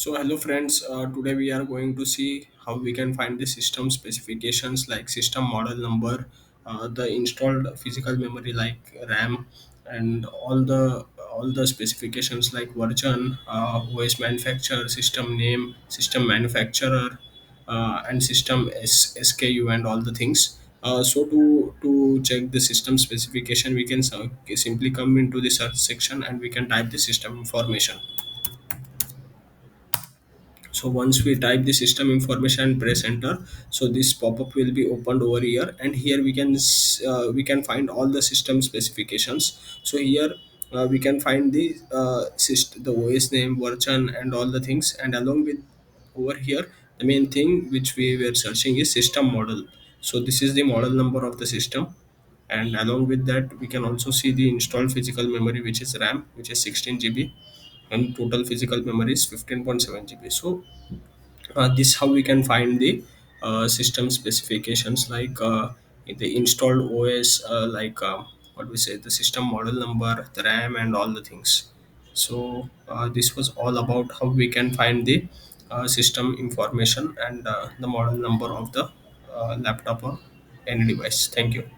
So hello friends, today we are going to see how we can find the system specifications like system model number, the installed physical memory like RAM, and all the specifications like version, OS manufacturer, system name, system manufacturer, and system SKU and all the things. So to check the system specification, we can simply come into the search section and we can type the system information. So once we type the system information and press enter, so this pop-up will be opened over here, and here we can find all the system specifications. So here we can find the OS name, version, and all the things, and along with over here the main thing which we were searching is system model. So this is the model number of the system, and along with that we can also see the installed physical memory, which is RAM, which is 16 GB, and total physical memory is 15.7 GB. So this how we can find the system specifications like the installed OS, what we say, the system model number, the RAM, and all the things. So this was all about how we can find the system information and the model number of the laptop or any device. Thank you.